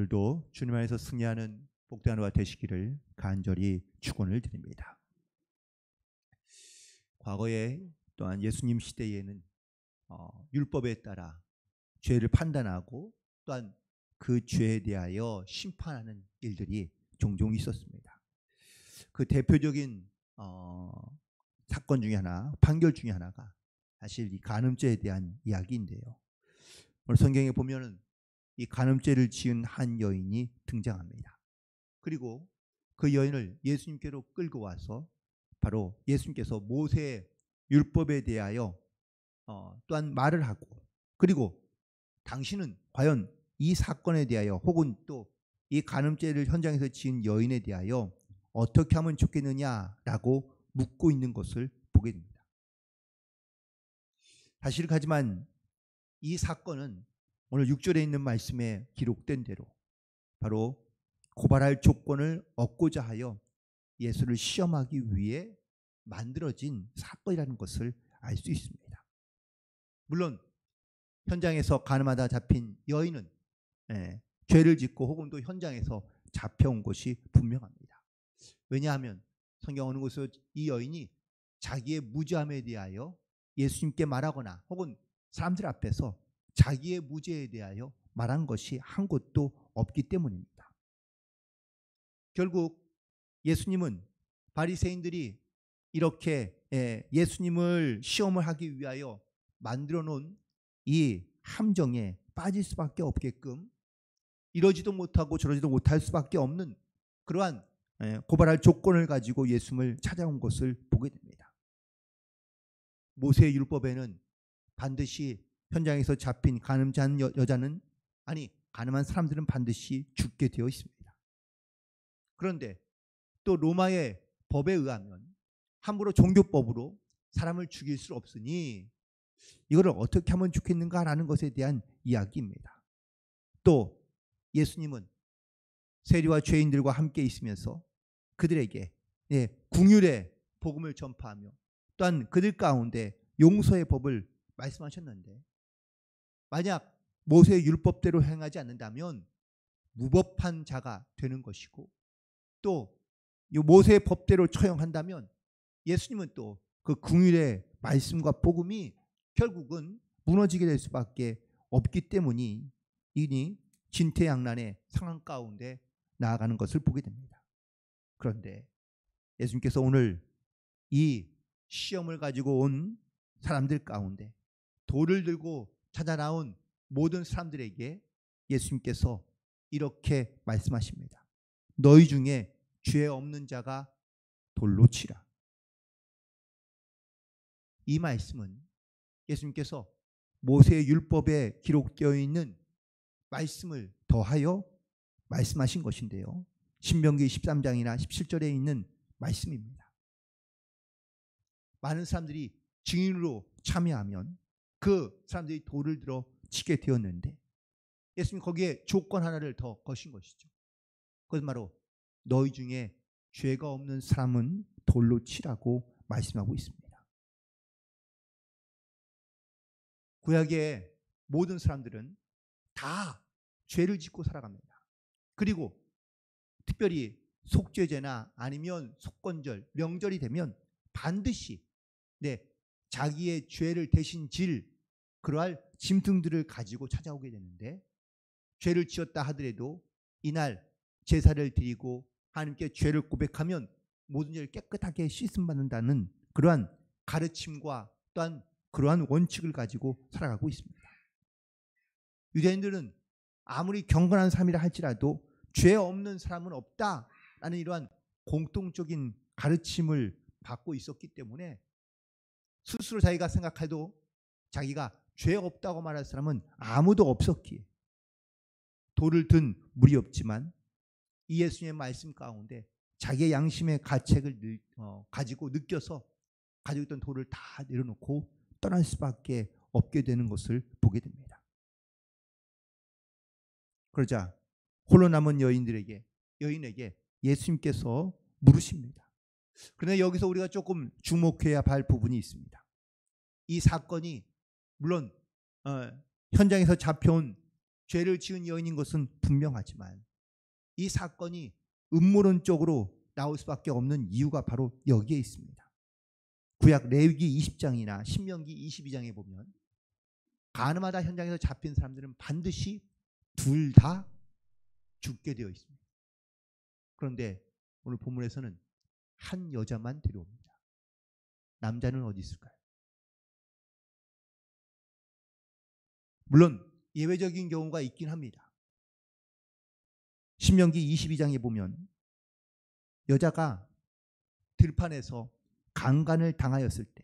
오늘도 주님 안에서 승리하는 복된 하루가 되시기를 간절히 축원을 드립니다. 과거에 또한 예수님 시대에는 율법에 따라 죄를 판단하고 또한 그 죄에 대하여 심판하는 일들이 종종 있었습니다. 그 대표적인 사건 중에 하나, 판결 중에 하나가 사실 이 간음죄에 대한 이야기인데요. 오늘 성경에 보면은 이 간음죄를 지은 한 여인이 등장합니다. 그리고 그 여인을 예수님께로 끌고 와서 바로 예수님께서 모세의 율법에 대하여 또한 말을 하고, 그리고 당신은 과연 이 사건에 대하여 혹은 또 이 간음죄를 현장에서 지은 여인에 대하여 어떻게 하면 좋겠느냐라고 묻고 있는 것을 보게 됩니다. 사실 하지만 이 사건은 오늘 6절에 있는 말씀에 기록된 대로 바로 고발할 조건을 얻고자 하여 예수를 시험하기 위해 만들어진 사건이라는 것을 알 수 있습니다. 물론 현장에서 간음하다 잡힌 여인은 죄를 짓고 혹은 또 현장에서 잡혀온 것이 분명합니다. 왜냐하면 성경 어느 곳에서 이 여인이 자기의 무죄함에 대하여 예수님께 말하거나 혹은 사람들 앞에서 자기의 무죄에 대하여 말한 것이 한 곳도 없기 때문입니다. 결국 예수님은 바리새인들이 이렇게 예수님을 시험을 하기 위하여 만들어 놓은 이 함정에 빠질 수밖에 없게끔 이러지도 못하고 저러지도 못할 수밖에 없는 그러한 고발할 조건을 가지고 예수님을 찾아온 것을 보게 됩니다. 모세의 율법에는 반드시 현장에서 잡힌 간음자한 여자는 간음한 사람들은 반드시 죽게 되어 있습니다. 그런데 또 로마의 법에 의하면 함부로 종교법으로 사람을 죽일 수 없으니 이거를 어떻게 하면 좋겠는가라는 것에 대한 이야기입니다. 또 예수님은 세리와 죄인들과 함께 있으면서 그들에게 긍휼의 복음을 전파하며 또한 그들 가운데 용서의 법을 말씀하셨는데, 만약 모세의 율법대로 행하지 않는다면 무법한 자가 되는 것이고, 또 모세의 법대로 처형한다면 예수님은 또 그 긍휼의 말씀과 복음이 결국은 무너지게 될 수밖에 없기 때문이니 진퇴양난의 상황 가운데 나아가는 것을 보게 됩니다. 그런데 예수님께서 오늘 이 시험을 가지고 온 사람들 가운데 돌을 들고 찾아 나온 모든 사람들에게 예수님께서 이렇게 말씀하십니다. 너희 중에 죄 없는 자가 돌로 치라. 이 말씀은 예수님께서 모세의 율법에 기록되어 있는 말씀을 더하여 말씀하신 것인데요. 신명기 13장이나 17절에 있는 말씀입니다. 많은 사람들이 증인으로 참여하면 그 사람들이 돌을 들어 치게 되었는데 예수님이 거기에 조건 하나를 더 거신 것이죠. 그것은 바로 너희 중에 죄가 없는 사람은 돌로 치라고 말씀하고 있습니다. 구약의 모든 사람들은 다 죄를 짓고 살아갑니다. 그리고 특별히 속죄제나 아니면 속건절, 명절이 되면 반드시 자기의 죄를 대신 질 그러할 짐승들을 가지고 찾아오게 되는데, 죄를 지었다 하더라도 이날 제사를 드리고 하나님께 죄를 고백하면 모든 죄를 깨끗하게 씻음 받는다는 그러한 가르침과 또한 그러한 원칙을 가지고 살아가고 있습니다. 유대인들은 아무리 경건한 삶이라 할지라도 죄 없는 사람은 없다라는 이러한 공통적인 가르침을 받고 있었기 때문에 스스로 자기가 생각해도 자기가 죄 없다고 말할 사람은 아무도 없었기에 돌을 든 무리 없지만 이 예수님의 말씀 가운데 자기의 양심의 가책을 가지고 느껴서 가지고 있던 돌을 다 내려놓고 떠날 수밖에 없게 되는 것을 보게 됩니다. 그러자 홀로 남은 여인에게 예수님께서 물으십니다. 그런데 여기서 우리가 조금 주목해야 할 부분이 있습니다. 이 사건이 물론 현장에서 잡혀온 죄를 지은 여인인 것은 분명하지만 이 사건이 음모론적으로 나올 수밖에 없는 이유가 바로 여기에 있습니다. 구약 레위기 20장이나 신명기 22장에 보면 가늠하다 현장에서 잡힌 사람들은 반드시 둘 다 죽게 되어 있습니다. 그런데 오늘 본문에서는 한 여자만 데려옵니다. 남자는 어디 있을까요? 물론 예외적인 경우가 있긴 합니다. 신명기 22장에 보면 여자가 들판에서 강간을 당하였을 때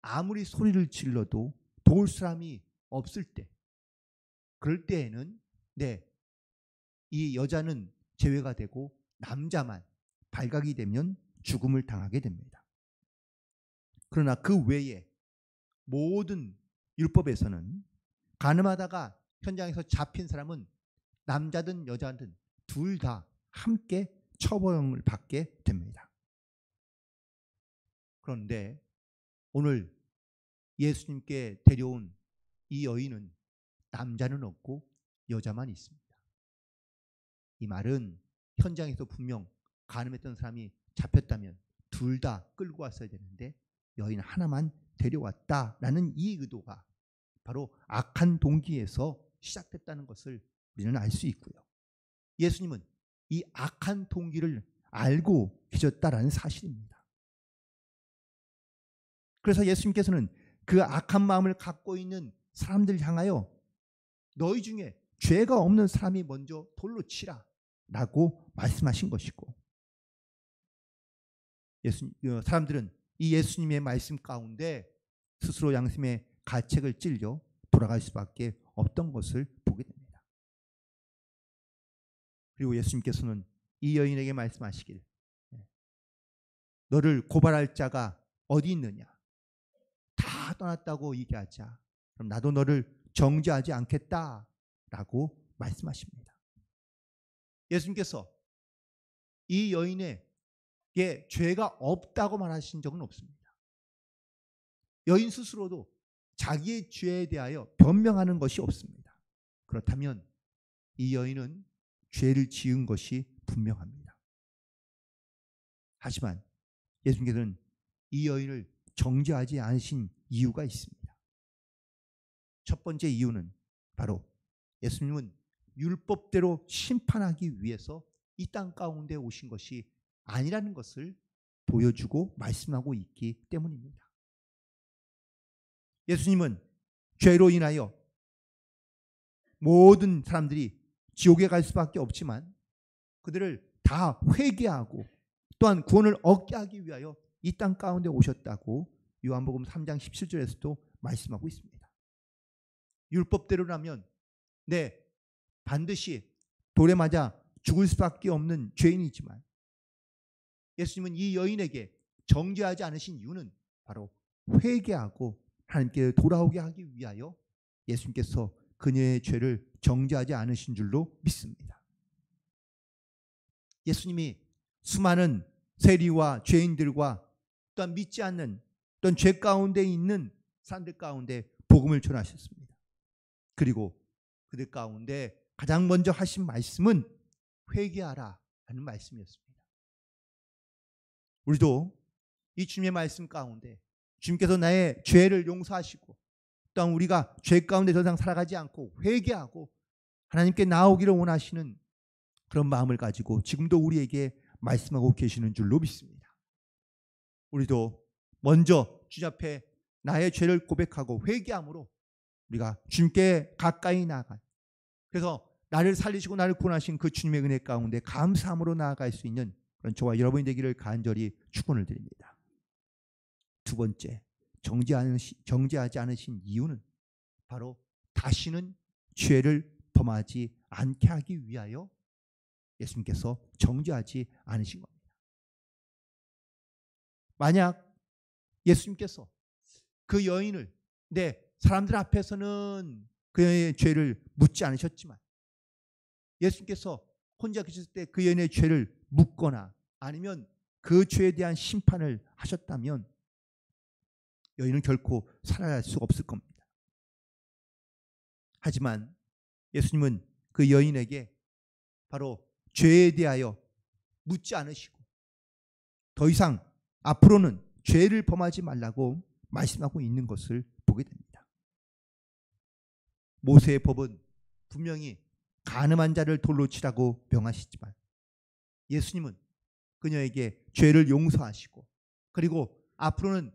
아무리 소리를 질러도 도울 사람이 없을 때, 그럴 때에는 이 여자는 제외가 되고 남자만 발각이 되면 죽음을 당하게 됩니다. 그러나 그 외에 모든 율법에서는 간음하다가 현장에서 잡힌 사람은 남자든 여자든 둘 다 함께 처벌을 받게 됩니다. 그런데 오늘 예수님께 데려온 이 여인은 남자는 없고 여자만 있습니다. 이 말은 현장에서 분명 간음했던 사람이 잡혔다면 둘 다 끌고 왔어야 되는데 여인 하나만 데려왔다라는 이 의도가 바로 악한 동기에서 시작됐다는 것을 우리는 알 수 있고요. 예수님은 이 악한 동기를 알고 계셨다라는 사실입니다. 그래서 예수님께서는 그 악한 마음을 갖고 있는 사람들 향하여 너희 중에 죄가 없는 사람이 먼저 돌로 치라 라고 말씀하신 것이고, 사람들은 이 예수님의 말씀 가운데 스스로 양심의 가책을 찔려 돌아갈 수밖에 없던 것을 보게 됩니다. 그리고 예수님께서는 이 여인에게 말씀하시길, 너를 고발할 자가 어디 있느냐? 다 떠났다고 얘기하자. 그럼 나도 너를 정죄하지 않겠다라고 말씀하십니다. 예수님께서 이 여인에게 죄가 없다고 말하신 적은 없습니다. 여인 스스로도 자기의 죄에 대하여 변명하는 것이 없습니다. 그렇다면 이 여인은 죄를 지은 것이 분명합니다. 하지만 예수님께서는 이 여인을 정죄하지 않으신 이유가 있습니다. 첫 번째 이유는 바로 예수님은 율법대로 심판하기 위해서 이 땅 가운데 오신 것이 아니라는 것을 보여주고 말씀하고 있기 때문입니다. 예수님은 죄로 인하여 모든 사람들이 지옥에 갈 수밖에 없지만 그들을 다 회개하고 또한 구원을 얻게 하기 위하여 이 땅 가운데 오셨다고 요한복음 3장 17절에서도 말씀하고 있습니다. 율법대로라면 반드시 돌에 맞아 죽을 수밖에 없는 죄인이지만 예수님은 이 여인에게 정죄하지 않으신 이유는 바로 회개하고 하나님께 돌아오게 하기 위하여 예수님께서 그녀의 죄를 정죄하지 않으신 줄로 믿습니다. 예수님이 수많은 세리와 죄인들과 또한 믿지 않는 또한 죄 가운데 있는 사람들 가운데 복음을 전하셨습니다. 그리고 그들 가운데 가장 먼저 하신 말씀은 회개하라 하는 말씀이었습니다. 우리도 이 주님의 말씀 가운데 주님께서 나의 죄를 용서하시고 또한 우리가 죄 가운데 더 이상 살아가지 않고 회개하고 하나님께 나오기를 원하시는 그런 마음을 가지고 지금도 우리에게 말씀하고 계시는 줄로 믿습니다. 우리도 먼저 주님 앞에 나의 죄를 고백하고 회개함으로 우리가 주님께 가까이 나아간, 그래서 나를 살리시고 나를 구원하신 그 주님의 은혜 가운데 감사함으로 나아갈 수 있는 그런 저와 여러분이 되기를 간절히 축원을 드립니다. 두 번째, 정죄하지 않으신 이유는 바로 다시는 죄를 범하지 않게 하기 위하여 예수님께서 정죄하지 않으신 겁니다. 만약 예수님께서 그 여인을 사람들 앞에서는 그의 죄를 묻지 않으셨지만 예수님께서 혼자 계셨을 때 그 여인의 죄를 묻거나 아니면 그 죄에 대한 심판을 하셨다면 여인은 결코 살아날 수 없을 겁니다. 하지만 예수님은 그 여인에게 바로 죄에 대하여 묻지 않으시고 더 이상 앞으로는 죄를 범하지 말라고 말씀하고 있는 것을 보게 됩니다. 모세의 법은 분명히 간음한 자를 돌로 치라고 명하시지만 예수님은 그녀에게 죄를 용서하시고 그리고 앞으로는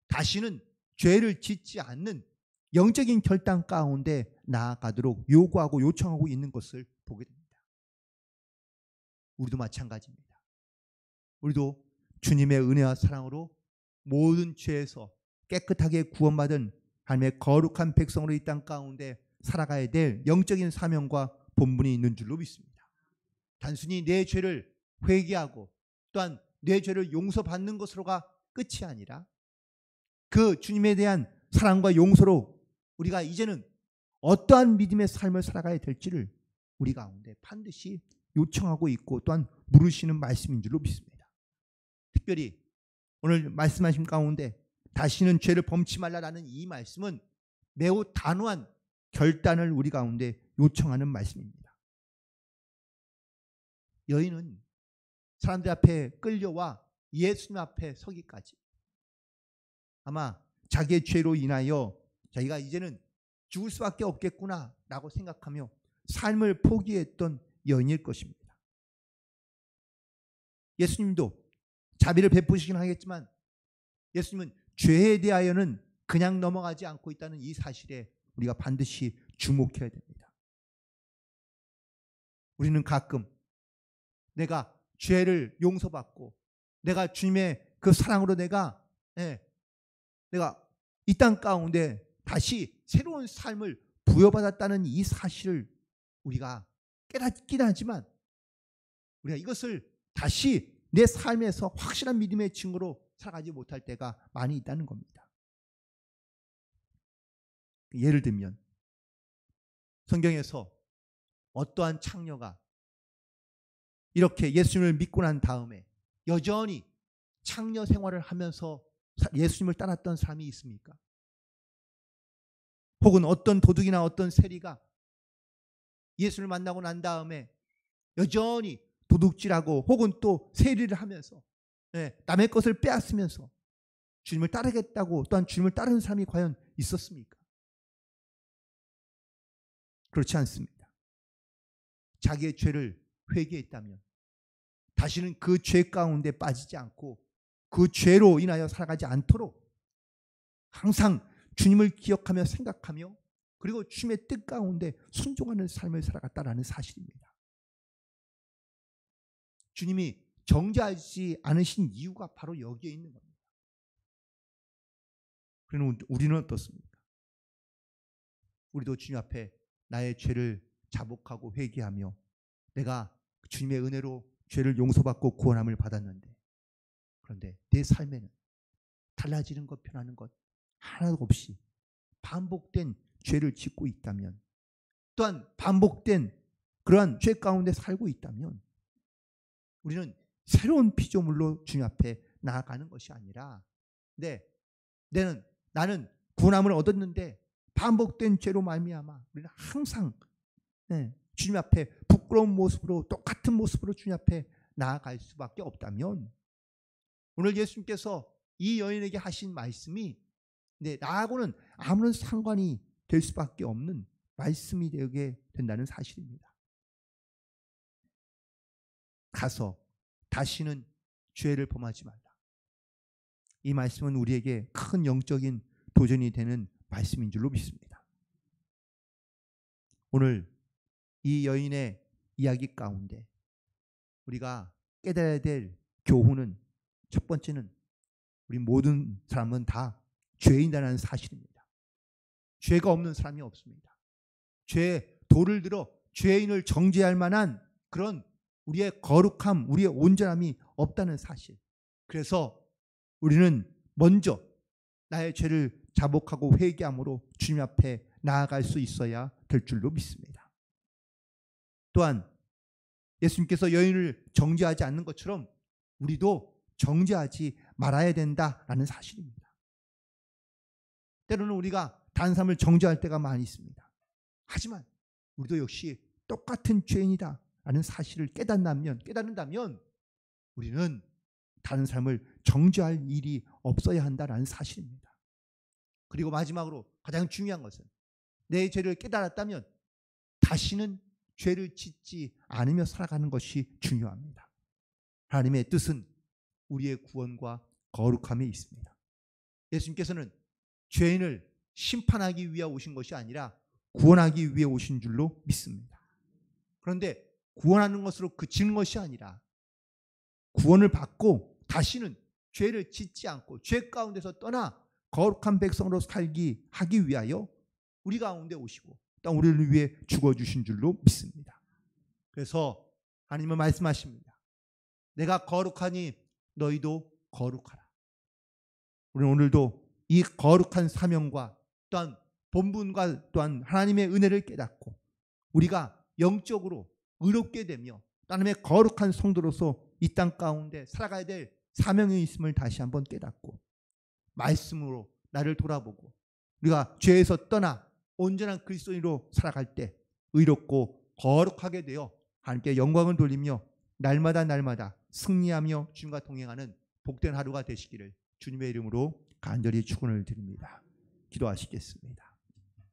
다시는 죄를 짓지 않는 영적인 결단 가운데 나아가도록 요구하고 요청하고 있는 것을 보게 됩니다. 우리도 마찬가지입니다. 우리도 주님의 은혜와 사랑으로 모든 죄에서 깨끗하게 구원받은 하나님의 거룩한 백성으로 이 땅 가운데 살아가야 될 영적인 사명과 본분이 있는 줄로 믿습니다. 단순히 내 죄를 회개하고 또한 내 죄를 용서받는 것으로가 끝이 아니라 그 주님에 대한 사랑과 용서로 우리가 이제는 어떠한 믿음의 삶을 살아가야 될지를 우리 가운데 반드시 요청하고 있고 또한 물으시는 말씀인 줄로 믿습니다. 특별히 오늘 말씀하신 가운데 다시는 죄를 범치 말라라는 이 말씀은 매우 단호한 결단을 우리 가운데 요청하는 말씀입니다. 여인은 사람들 앞에 끌려와 예수님 앞에 서기까지 아마 자기의 죄로 인하여 자기가 이제는 죽을 수밖에 없겠구나 라고 생각하며 삶을 포기했던 여인일 것입니다. 예수님도 자비를 베푸시긴 하겠지만 예수님은 죄에 대하여는 그냥 넘어가지 않고 있다는 이 사실에 우리가 반드시 주목해야 됩니다. 우리는 가끔 내가 죄를 용서받고 내가 주님의 그 사랑으로 내가 이 땅 가운데 다시 새로운 삶을 부여받았다는 이 사실을 우리가 깨닫긴 하지만 우리가 이것을 다시 내 삶에서 확실한 믿음의 증거로 살아가지 못할 때가 많이 있다는 겁니다. 예를 들면 성경에서 어떠한 창녀가 이렇게 예수님을 믿고 난 다음에 여전히 창녀 생활을 하면서 예수님을 따랐던 사람이 있습니까? 혹은 어떤 도둑이나 어떤 세리가 예수를 만나고 난 다음에 여전히 도둑질하고 혹은 또 세리를 하면서 남의 것을 빼앗으면서 주님을 따르겠다고 또한 주님을 따르는 사람이 과연 있었습니까? 그렇지 않습니다. 자기의 죄를 회개했다면 다시는 그 죄 가운데 빠지지 않고 그 죄로 인하여 살아가지 않도록 항상 주님을 기억하며 생각하며 그리고 주님의 뜻 가운데 순종하는 삶을 살아갔다라는 사실입니다. 주님이 정죄하지 않으신 이유가 바로 여기에 있는 겁니다. 그러면 우리는 어떻습니까? 우리도 주님 앞에 나의 죄를 자복하고 회개하며 내가 주님의 은혜로 죄를 용서받고 구원함을 받았는데 그런데 내 삶에는 달라지는 것 변하는 것 하나도 없이 반복된 죄를 짓고 있다면 또한 반복된 그러한 죄 가운데 살고 있다면 우리는 새로운 피조물로 주님 앞에 나아가는 것이 아니라 나는 구원함을 얻었는데 반복된 죄로 말미암아 우리는 항상 주님 앞에 부끄러운 모습으로 똑같은 모습으로 주님 앞에 나아갈 수밖에 없다면 오늘 예수님께서 이 여인에게 하신 말씀이 나하고는 아무런 상관이 될 수밖에 없는 말씀이 되게 된다는 사실입니다. 가서 다시는 죄를 범하지 말라. 이 말씀은 우리에게 큰 영적인 도전이 되는 말씀인 줄로 믿습니다. 오늘 이 여인의 이야기 가운데 우리가 깨달아야 될 교훈은 첫 번째는 우리 모든 사람은 다 죄인이라는 사실입니다. 죄가 없는 사람이 없습니다. 죄의 도를 들어 죄인을 정죄할 만한 그런 우리의 거룩함, 우리의 온전함이 없다는 사실. 그래서 우리는 먼저 나의 죄를 자복하고 회개함으로 주님 앞에 나아갈 수 있어야 될 줄로 믿습니다. 또한 예수님께서 여인을 정죄하지 않는 것처럼 우리도 정죄하지 말아야 된다라는 사실입니다. 때로는 우리가 다른 사람을 정죄할 때가 많이 있습니다. 하지만 우리도 역시 똑같은 죄인이다 라는 사실을 깨닫는다면 우리는 다른 사람을 정죄할 일이 없어야 한다라는 사실입니다. 그리고 마지막으로 가장 중요한 것은 내 죄를 깨달았다면 다시는 죄를 짓지 않으며 살아가는 것이 중요합니다. 하나님의 뜻은 우리의 구원과 거룩함에 있습니다. 예수님께서는 죄인을 심판하기 위해 오신 것이 아니라 구원하기 위해 오신 줄로 믿습니다. 그런데 구원하는 것으로 그치는 것이 아니라 구원을 받고 다시는 죄를 짓지 않고 죄 가운데서 떠나 거룩한 백성으로 하기 위하여 우리 가운데 오시고 또 우리를 위해 죽어주신 줄로 믿습니다. 그래서 하나님은 말씀하십니다. 내가 거룩하니 너희도 거룩하라. 우리는 오늘도 이 거룩한 사명과 또한 본분과 또한 하나님의 은혜를 깨닫고 우리가 영적으로 의롭게 되며 하나님의 거룩한 성도로서 이 땅 가운데 살아가야 될 사명이 있음을 다시 한번 깨닫고 말씀으로 나를 돌아보고 우리가 죄에서 떠나 온전한 그리스도인으로 살아갈 때 의롭고 거룩하게 되어 하나님께 영광을 돌리며 날마다 승리하며 주님과 동행하는 복된 하루가 되시기를 주님의 이름으로 간절히 축원을 드립니다. 기도하시겠습니다.